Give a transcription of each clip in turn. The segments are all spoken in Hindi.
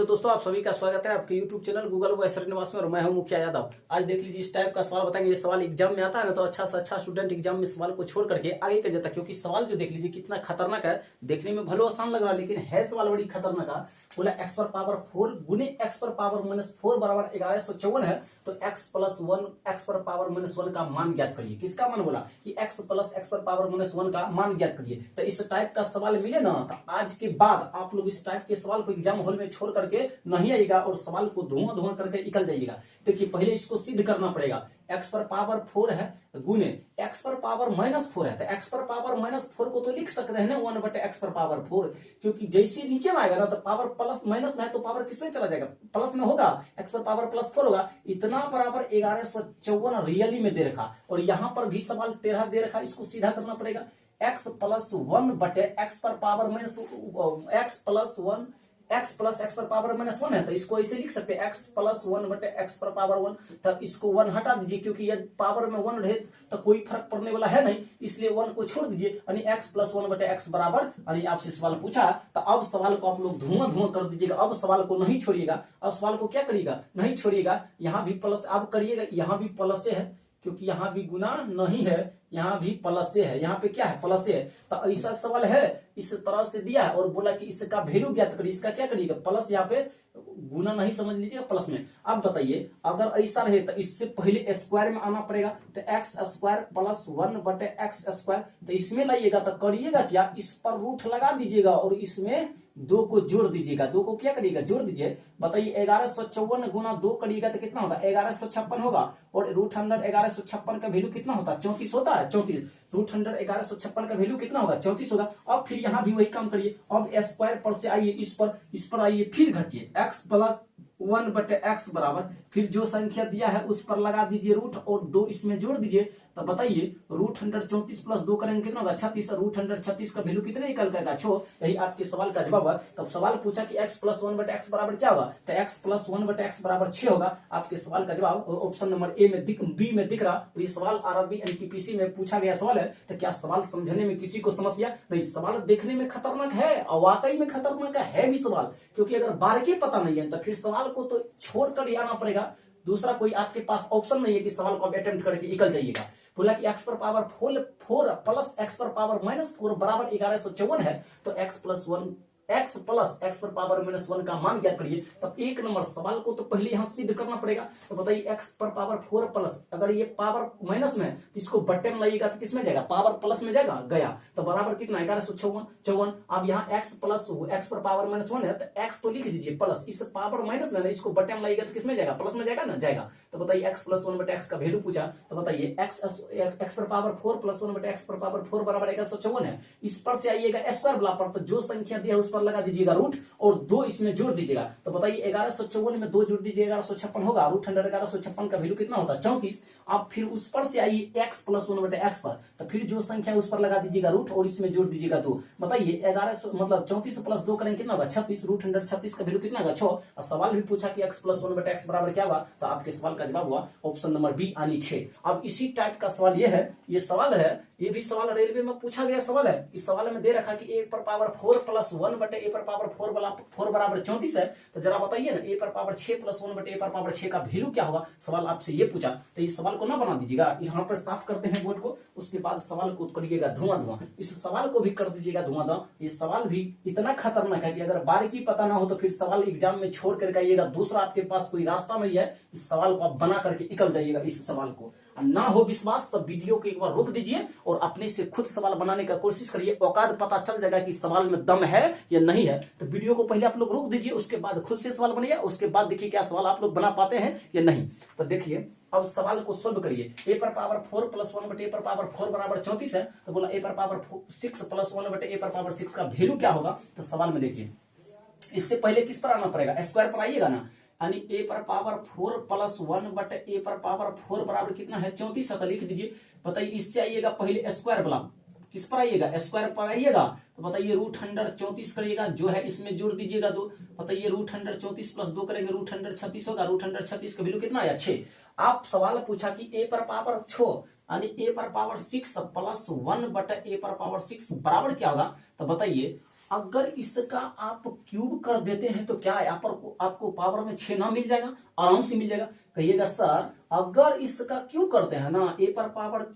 हेलो दोस्तों, आप सभी का स्वागत है आपके YouTube चैनल गूगल वो श्रीनिवास में और मैं हूं मुखिया यादव। आज देख लीजिए इस टाइप का सवाल बताएंगे। ये सवाल एग्जाम में आता है ना, तो अच्छा से अच्छा स्टूडेंट एग्जाम में सवाल को छोड़ करके आगे कर जाता है, क्योंकि सवाल जो देख लीजिए कितना खतरनाक है। देखने में भले आसान लग रहा है लेकिन है सवाल बड़ी खतरनाक है। बोला x पर पावर 4 गुने x पर पावर -4 बराबर 1154 है, तो x प्लस 1 x पर पावर -1 का मान ज्ञात करिए। किसका मान? बोला कि x प्लस x पर पावर -1 का मान ज्ञात करिए। तो इस टाइप का सवाल मिले ना, तो आज के बाद आप लोग इस टाइप के सवाल को एग्जाम हॉल में छोड़ करके नहीं आइएगा और सवाल को धुआं धुआं करके निकल जाइएगा। देखिए पहले इसको सिद्ध करना पड़ेगा। x पर पावर 4 है गुने x पर पावर -4 है, तो x पर पावर -4 को तो लिख सकते हैं ना 1/x पर पावर 4, क्योंकि जैसे नीचे में आएगा ना तो पावर प्लस माइनस में है तो पावर किस में चला जाएगा? प्लस में होगा। x पर पावर +4 होगा। इतना बराबर 1154 रियली में दे रखा, और यहां पर भी सवाल टेढ़ा दे रखा, इसको सीधा करना पड़ेगा। x प्लस 1/x पर पावर x प्लस x पर पावर -1 है, तो इसको ऐसे लिख सकते हैं x प्लस 1/x पर पावर 1। तब इसको 1 हटा दीजिए, क्योंकि ये पावर में 1 रहे तो कोई फर्क पड़ने वाला है नहीं, इसलिए 1 को छोड़ दीजिए। यानी x प्लस 1/x बराबर, यानी आपसे सवाल पूछा तो अब सवाल को आप लोग धुआं धुआं कर दीजिएगा। अब सवाल को नहीं छोड़िएगा। अब सवाल को क्या करिएगा? नहीं छोड़िएगा। यहाँ भी प्लस अब करिएगा, यहाँ भी प्लस है क्योंकि यहाँ भी गुना नहीं है, यहाँ भी प्लस से है, यहाँ पे क्या है? प्लस है। तो ऐसा सवाल है, इस तरह से दिया है और बोला कि इसका वैल्यू ज्ञात करिए। इसका क्या करिएगा? प्लस, यहाँ पे गुना नहीं समझ लीजिएगा, प्लस में। अब बताइए अगर ऐसा रहे तो इससे पहले स्क्वायर में आना पड़ेगा, तो x square plus 1/x square, तो इसमें लाइएगा तो करिएगा क्या? इस पर रूट लगा दीजिएगा और इसमें 2 को जोड़ दीजिएगा। 2 को क्या करिएगा? जोड़ दीजिए। बताइए 1154 गुना 2 करिएगा तो कितना होगा? 1156 होगा। और रूट अंडर 1156 का वैल्यू कितना होता है? 34 होता है। 34 रूट अंडर 1156 का वैल्यू कितना होगा? 34 होगा। अब फिर यहाँ भी वही काम करिए। अब स्क्वायर पर से आइए, इस पर आइए, फिर घटिए। x प्लस 1/x बराबर, फिर जो संख्या दिया है उस पर लगा दीजिए रूट और 2 इसमें जोड़ दीजिए। तो बताइए रूट अंडर 34 प्लस 2 करेंगे कितना होगा? 36। रूट अंडर 36 का वैल्यू कितना निकल कर? यही आपके सवाल का जवाब है। तब सवाल पूछा कि x प्लस 1/x बराबर क्या होगा? तो x प्लस 1/x बराबर 6 होगा। आपके सवाल का जवाब ऑप्शन नंबर ए में बी में दिख रहा। तो ये सवाल आरआरबी एनटीपीसी में पूछा गया सवाल है। तो क्या सवाल समझने में किसी को समस्या नहीं? सवाल देखने में खतरनाक है और वाकई में खतरनाक है भी सवाल, क्योंकि अगर बारीकी पता नहीं है तो फिर सवाल को तो छोड़कर ही आना पड़ेगा। दूसरा कोई आपके पास ऑप्शन नहीं है कि सवाल को आप अटेम्प्ट करके निकल जाइएगा। बोला कि x पर पावर 4 प्लस x पर पावर -4 बराबर 1154 है, तो x प्लस x पर पावर -1 का मान ज्ञात करिए। तब 1 नंबर सवाल को तो पहले यहां सिद्ध करना पड़ेगा। तो बताइए x पर पावर 4 प्लस, अगर ये पावर माइनस में है तो इसको बटन लाइएगा तो किसमें जाएगा? पावर प्लस में जाएगा, गया। तो बराबर कितना? 1154। अब यहाँ x प्लस x पर पावर -1 है तो x तो लिख दीजिए प्लस, इस पावर माइनस में, इसको बटन लाइएगा तो किसमें जाएगा? प्लस में जाएगा ना, जाएगा। तो बताइए x प्लस 1/x का वैल्यू पूछा, तो बताइए x पर पावर 4 प्लस 1/x पर पावर 4 बराबर 1154 है। इस पर से आइएगा स्क्वायर वाला पर, तो जो संख्या दिया है उस पर लगा दीजिएगा रूट और 2 इसमें जोड़ दीजिएगा। तो बताइए 1154 में 2 जोड़ दीजिए 1156 होगा। रूट अंडर 1156 का वैल्यू कितना होता है? 34। अब फिर उस पर से आइए x प्लस 1/x पर, तो फिर जो संख्या है उस पर लगा दीजिएगा रूट और इसमें जोड़ दीजिएगा 2। बताइए 1100 मतलब 34 प्लस 2 करेंगे कितना होगा? 36। रूट अंडर 36 का वैल्यू कितना होगा? 6। और सवाल भी पूछा कि x प्लस 1/x बराबर क्या हुआ? तो आपके सवाल का जवाब हुआ ऑप्शन नंबर बी यानी 6। अब इसी टाइप का सवाल ये है, ये सवाल है, ये भी सवाल रेलवे में पूछा गया सवाल है। इस सवाल में दे रखा कि a पर पावर 4 प्लस 1/a पर पावर 4 बराबर 34 है। तो जरा बताइए ना, a पर पावर 6 प्लस 1/a पर पावर 6 का वैल्यू क्या होगा? सवाल आपसे ये पूछा, तो इस सवाल को ना बना दीजिएगा। यहाँ पर साफ करते हैं बोर्ड को, उसके बाद सवाल को करिएगा धुआं धुआं। इस सवाल को भी कर दीजिएगा धुआं धुआं। ये सवाल भी इतना खतरनाक है कि अगर बारीकी पता ना हो तो फिर सवाल एग्जाम में छोड़ करके आइएगा। दूसरा आपके पास कोई रास्ता नहीं है, इस सवाल को आप बना करके निकल जाइएगा। इस सवाल को ना हो विश्वास तो वीडियो को एक बार रोक दीजिए और अपने से खुद सवाल बनाने का कोशिश करिए। औकात पता चल जाएगा कि सवाल में दम है या नहीं है। तो वीडियो को पहले आप लोग रोक दीजिए, उसके बाद खुद से सवाल बनाइए, उसके बाद देखिए क्या सवाल आप लोग बना पाते हैं या नहीं। तो देखिए अब सवाल को सोल्व करिए। a पर पावर 4 प्लस 1/a पर पावर 4 बराबर 34 है। तो बोला a पर पावर 6 प्लस 1/a पर पावर 6 का वैल्यू क्या होगा? तो सवाल में देखिए, इससे पहले किस पर आना पड़ेगा? स्क्वायर पर आइएगा ना, यानी a पर पावर 4 प्लस 1/a पर पावर 4 बराबर कितना है? 34 का लिख दीजिए। बताइए इससे आइएगा पहले स्क्वायर वाला, किस पर आइएगा? स्क्वायर पर आइएगा। तो बताइए रूट अंडर 34 करिएगा, जो है इसमें जोड़ दीजिएगा 2। बताइए रूट अंडर 34 प्लस 2 करेंगे रूट अंडर 36 होगा। रूट अंडर 36 का वैल्यू कितना आया? 6। आप सवाल पूछा कि a पर पावर 6 यानी a पर पावर 6 प्लस 1/a पर पावर 6 बराबर क्या होगा? तो बताइए अगर इसका आप क्यूब कर देते हैं तो क्या यहाँ पर आपको पावर में 6 ना मिल जाएगा, आराम से मिल जाएगा। कहिएगा सर अगर इसका क्यूब करते हैं ना, ए पर पावर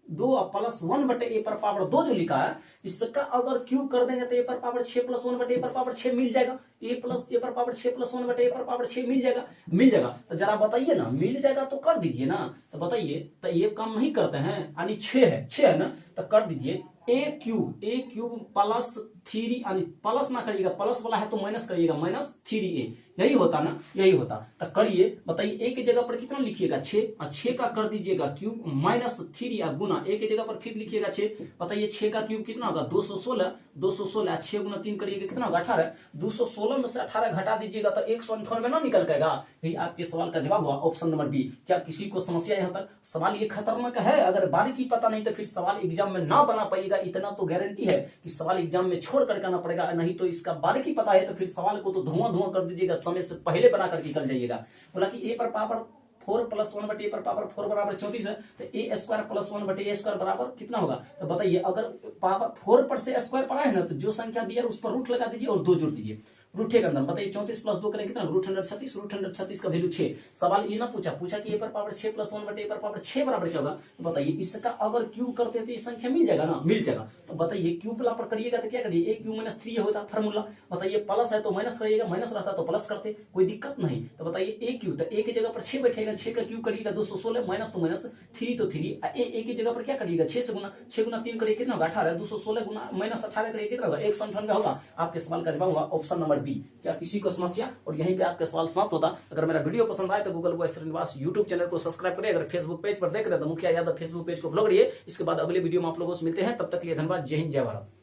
2 प्लस 1 बटे ए पर पावर 2 जो लिखा है, इसका अगर क्यूब कर देंगे तो ए पर पावर 6 प्लस 1 बटे ए पर पावर 6 मिल जाएगा। ए पर पावर 6 प्लस 1 बटे ए पर पावर 6 मिल जाएगा, मिल जाएगा। तो जरा बताइए ना, मिल जाएगा तो कर दीजिए ना। तो बताइए, तो ये काम नहीं करते हैं, यानी 6 है ना, तो कर दीजिए ए क्यूब प्लस 3, यानी प्लस ना करिएगा, प्लस वाला है तो माइनस करिएगा, माइनस 3a, यही होता ना, यही होता। तो करिए, बताइए ए की जगह पर कितना लिखिएगा 6, और 6 का कर दीजिएगा क्यूब माइनस 3 गुना ए की जगह पर फिर लिखिएगा 6। बताइए 6 का क्यूब कितना होगा 216, 6 गुना 3 करिएगा कितना होगा 18, 216 में से 18 घटा दीजिएगा तो 198 ना निकल जाएगा। यही आपके सवाल का जवाब हुआ ऑप्शन नंबर बी। क्या किसी को समस्या यहाँ तक? सवाल ये खतरनाक है, अगर बारीकी पता नहीं तो फिर सवाल एग्जाम में ना बना पाइएगा, इतना तो गारंटी है कि सवाल एग्जाम में छोड़ करके आना पड़ेगा। नहीं तो इसका बारीकी पता है तो फिर सवाल को तो धुआं कर दीजिएगा, समय से पहले बना करके निकल जाइएगा। बोला कि ए पर पावर 4 प्लस 1 बटे ए पर पावर 4 बराबर 34 है, तो ए स्क्वायर प्लस 1 बटे ए स्क्वायर बराबर कितना होगा? तो बताइए, अगर पावर 4 पर से स्क्वायर पर है ना, तो जो संख्या दिया है उस पर रूट लगा दीजिए और 2 जोड़ दीजिए रूट के अंदर। बताइए 34 प्लस 2 करें कितना? रूट 136 का वैल्यू 6। सवाल ये ना पूछा कि ए पर पावर 6 प्लस 1 बटे ए पर पावर 6 बराबर क्या होगा? तो बताइए इसका अगर क्यूब करते हैं तो ये संख्या मिल जाएगा ना, मिल जाएगा। तो बताइए क्यूब ला पर करिएगा तो क्या करिए, ए क्यूब माइनस 3 होता फॉर्मूला। बताइए प्लस है तो माइनस करिएगा, माइनस रहता तो प्लस करते, कोई दिक्कत नहीं। तो बताइए ए क्यूब, तो ए की जगह पर 6 बैठेगा, 6 का क्यूब करिएगा 216, माइनस तो माइनस, 3 तो 3, ए की जगह पर क्या करिएगा 6 से गुना, 6 गुना 3 करिए कितना होगा 18, 216 गुना माइनस 18 करिए कितना होगा 198 होगा। आपके सवाल का जवाब होगा ऑप्शन नंबर बी। क्या किसी को समस्या? और यहीं पे आपका सवाल समाप्त होता। अगर मेरा वीडियो पसंद आए तो Google boy Srinivas YouTube channel को सब्सक्राइब करिए। अगर फेसबुक पेज पर देख रहे हैं तो मुखिया यादव फेसबुक पेज को फॉलो करिए। इसके बाद अगले वीडियो में आप लोगों से मिलते हैं, तब तक के लिए धन्यवाद। जय हिंद, जय भारत।